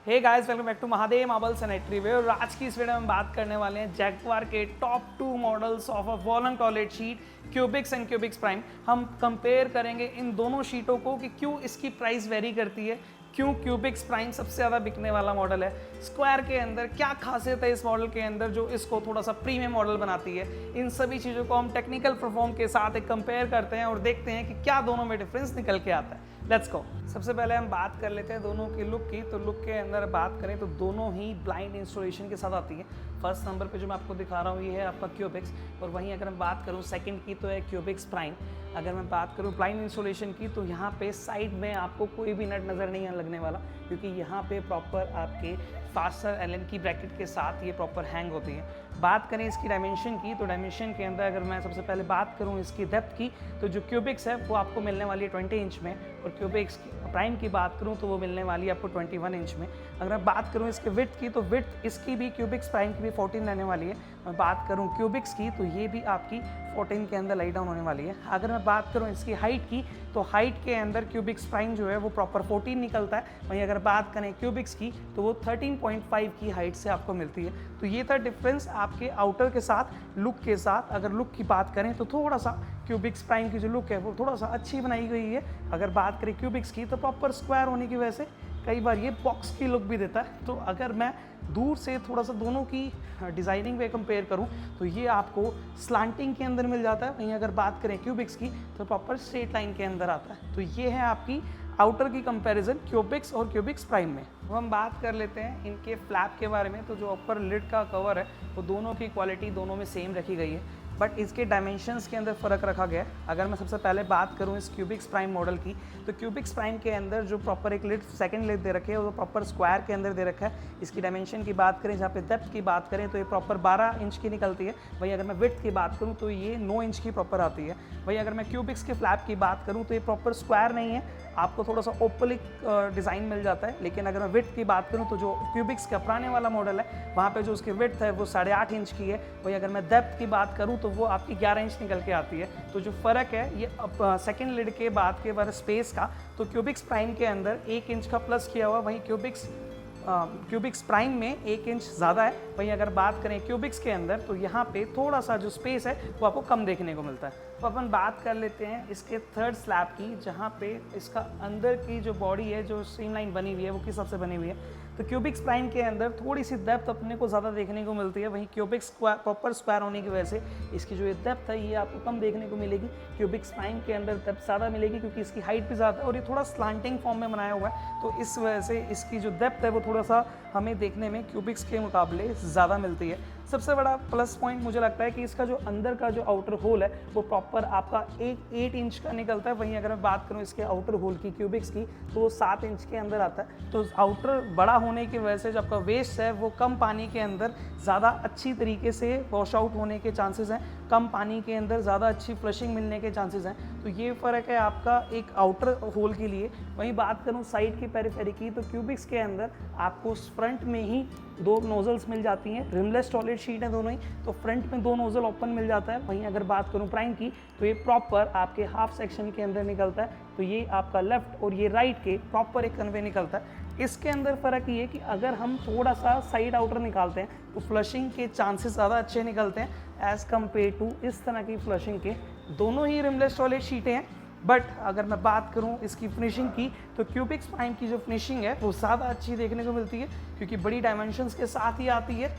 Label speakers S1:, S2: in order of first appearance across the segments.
S1: Hey guys, welcome back to Mahadev marble sanitary ware. और आज की इस वीडियो में हम बात करने वाले हैं जैगवार के top 2 models of a wall hung toilet seat, Kubix and Kubix prime. हम कंपेयर करेंगे इन दोनों शीटों को कि क्यों इसकी प्राइस वेरी करती है, क्यों क्यूबिक्स प्राइम सबसे ज़्यादा बिकने वाला मॉडल है, स्क्वायर के अंदर क्या खासियत है इस मॉडल के अंदर जो इसको थोड़ा सा प्रीमियम मॉडल बनाती है। इन सभी चीज़ों को हम टेक्निकल परफॉर्म के साथ एक कंपेयर करते हैं और देखते हैं कि क्या दोनों में डिफरेंस निकल के आता है। Let's go. सबसे पहले हम बात कर लेते हैं दोनों की लुक की। तो लुक के अंदर बात करें तो दोनों ही ब्लाइंड इंस्टॉलेशन के साथ आती है। फर्स्ट नंबर पे जो मैं आपको दिखा रहा हूँ ये है आपका क्यूबिक्स, और वहीं अगर मैं बात करूँ सेकंड की तो है क्यूबिक्स प्राइम। अगर मैं बात करूँ ब्लाइंड इंस्टॉलेशन की तो यहाँ पे साइड में आपको कोई भी नट नज़र नहीं लगने वाला, क्योंकि यहाँ पे प्रॉपर आपके फास्टर एलन की ब्रैकेट के साथ ये प्रॉपर हैंग होती है। बात करें इसकी डायमेंशन की तो डायमेंशन के अंदर अगर मैं सबसे पहले बात करूँ इसकी डेप्थ की तो जो क्यूबिक्स है वो आपको मिलने वाली है 20 इंच में, और क्यूबिक्स प्राइम की बात करूँ तो वो मिलने वाली है आपको 21 इंच में। अगर मैं बात करूँ इसके विड्थ की तो विड्थ इसकी भी क्यूबिक्स प्राइम की भी 14 रहने वाली है। मैं बात करूँ क्यूबिक्स की तो ये भी आपकी 14 के अंदर लाई डाउन होने वाली है। अगर मैं बात करूँ इसकी हाइट की तो हाइट के अंदर क्यूबिक्स प्राइम जो है वो प्रॉपर 14 निकलता है, वहीं अगर बात करें क्यूबिक्स की तो वो 13.5 की हाइट से आपको मिलती है। तो ये था डिफरेंस आपके आउटर के साथ, लुक के साथ। अगर लुक की बात करें तो थोड़ा सा क्यूबिक्स प्राइम की जो लुक है वो थोड़ा सा अच्छी बनाई गई है। अगर बात करें क्यूबिक्स की तो प्रॉपर स्क्वायर होने की वजह से कई बार ये बॉक्स की लुक भी देता है। तो अगर मैं दूर से थोड़ा सा दोनों की डिज़ाइनिंग में कंपेयर करूं तो ये आपको स्लांटिंग के अंदर मिल जाता है, वहीं अगर बात करें क्यूबिक्स की तो प्रॉपर स्ट्रेट लाइन के अंदर आता है। तो ये है आपकी आउटर की कंपैरिजन क्यूबिक्स और क्यूबिक्स प्राइम में। अब हम बात कर लेते हैं इनके फ्लैप के बारे में। तो जो ऊपर लिड का कवर है वो दोनों की क्वालिटी दोनों में सेम रखी गई है, बट इसके डायमेंशंस के अंदर फ़र्क रखा गया है। अगर मैं सबसे पहले बात करूं इस क्यूबिक्स प्राइम मॉडल की तो क्यूबिक्स प्राइम के अंदर जो प्रॉपर एक लिड सेकंड लिड दे रखे है वो प्रॉपर स्क्वायर के अंदर दे रखा है। इसकी डायमेंशन की बात करें, जहाँ पे डेप्थ की बात करें तो ये प्रॉपर 12 इंच की निकलती है। वहीं अगर मैं विड्थ की बात करूँ तो ये 9 इंच की प्रॉपर आती है। वहीं अगर मैं क्यूबिक्स के फ्लैप की बात करूँ तो ये प्रॉपर स्क्वायर नहीं है, आपको थोड़ा सा ओपलिक डिज़ाइन मिल जाता है। लेकिन अगर मैं विड्थ की बात करूँ तो जो क्यूबिक्स का पुराने वाला मॉडल है वहाँ पे जो उसकी विड्थ है वो 8.5 इंच की है। वहीं अगर मैं डेप्थ की बात करूँ तो वो आपकी 11 इंच निकल के आती है। तो जो फ़र्क है ये सेकेंड लिड के बाद के बारे स्पेस का, तो क्यूबिक्स प्राइम के अंदर 1 इंच का प्लस किया हुआ, वहीं क्यूबिक्स प्राइम में 1 इंच ज़्यादा है। वहीं अगर बात करें क्यूबिक्स के अंदर तो यहाँ पे थोड़ा सा जो स्पेस है वो आपको कम देखने को मिलता है। तो अपन बात कर लेते हैं इसके थर्ड स्लैब की, जहाँ पे इसका अंदर की जो बॉडी है जो स्ट्रीमलाइन बनी हुई है वो किस हिसाब से बनी हुई है। तो क्यूबिक्स प्राइम के अंदर थोड़ी सी डेप्थ अपने को ज़्यादा देखने को मिलती है, वहीं क्यूबिक्स प्रॉपर स्क्वायर होने की वजह से इसकी जो डेप्थ है ये आपको कम देखने को मिलेगी। क्यूबिक्स प्राइम के अंदर डेप्थ ज़्यादा मिलेगी क्योंकि इसकी हाइट भी ज़्यादा है और ये थोड़ा स्लांटिंग फॉर्म में बनाया हुआ है। तो इस वजह से इसकी जो डेप्थ है वो थोड़ा सा हमें देखने में क्यूबिक्स के मुकाबले ज़्यादा मिलती है। सबसे बड़ा प्लस पॉइंट मुझे लगता है कि इसका जो अंदर का जो आउटर होल है वो प्रॉपर आपका 8 इंच का निकलता है। वहीं अगर मैं बात करूँ इसके आउटर होल की क्यूबिक्स की तो वो 7 इंच के अंदर आता है। तो आउटर बड़ा होने की वजह से जो आपका वेस्ट है वो कम पानी के अंदर ज़्यादा अच्छी तरीके से वॉश आउट होने के चांसेस हैं, कम पानी के अंदर ज़्यादा अच्छी फ्लशिंग मिलने के चांसेस हैं। तो ये फ़र्क है आपका एक आउटर होल के लिए। वहीं बात करूँ साइड की पेरिफेरी की तो क्यूबिक्स के अंदर आपको फ्रंट में ही 2 नोजल्स मिल जाती हैं। रिमलेस टॉयलेट शीट है दोनों ही, तो फ्रंट में 2 नोजल ओपन मिल जाता है। वहीं अगर बात करूं प्राइम की तो ये प्रॉपर आपके हाफ सेक्शन के अंदर निकलता है। तो ये आपका लेफ्ट और ये राइट के प्रॉपर एक कन्वे निकलता है। इसके अंदर फ़र्क ये कि अगर हम थोड़ा सा साइड आउटर निकालते हैं तो फ्लशिंग के चांसेस ज़्यादा अच्छे निकलते हैं एज़ कम्पेयर टू इस तरह की फ्लशिंग के। दोनों ही रिमलेस टॉयलेट शीटें हैं, बट अगर मैं बात करूं इसकी फिनिशिंग की तो क्यूबिक्स प्राइम की जो फिनिशिंग है वो ज़्यादा अच्छी देखने को मिलती है, क्योंकि बड़ी डायमेंशंस के साथ ही आती है,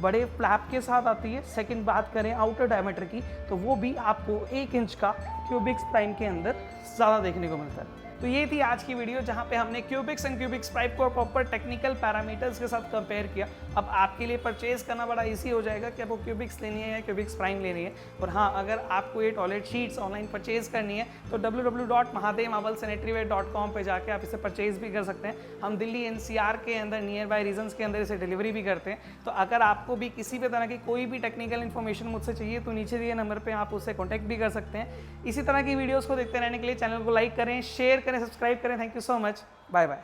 S1: बड़े फ्लैप के साथ आती है। सेकंड बात करें आउटर डायमीटर की तो वो भी आपको 1 इंच का क्यूबिक्स प्राइम के अंदर ज़्यादा देखने को मिलता है। तो ये थी आज की वीडियो जहाँ पे हमने क्यूबिक्स एंड क्यूबिक्स प्राइम को प्रॉपर टेक्निकल पैरामीटर्स के साथ कंपेयर किया। अब आपके लिए परचेज करना बड़ा इजी हो जाएगा कि आपको क्यूबिक्स लेनी है या क्यूबिक्स प्राइम लेनी है। और हाँ, अगर आपको ये टॉयलेट शीट्स ऑनलाइन परचेज करनी है तो www.mahadevmarbalsanitarywear.com पे जाके आप इसे परचेज भी कर सकते हैं। हम दिल्ली NCR के अंदर नियर बाय रीजन्स के अंदर इसे डिलीवरी भी करते हैं। तो अगर आपको भी किसी भी तरह की कोई भी टेक्निकल इन्फॉर्मेशन मुझसे चाहिए तो नीचे दिए नंबर पर आप उससे कॉन्टैक्ट भी कर सकते हैं। इसी तरह की वीडियोज़ को देखते रहने के लिए चैनल को लाइक करें, शेयर करें, सब्सक्राइब करें। Thank you so much. Bye bye.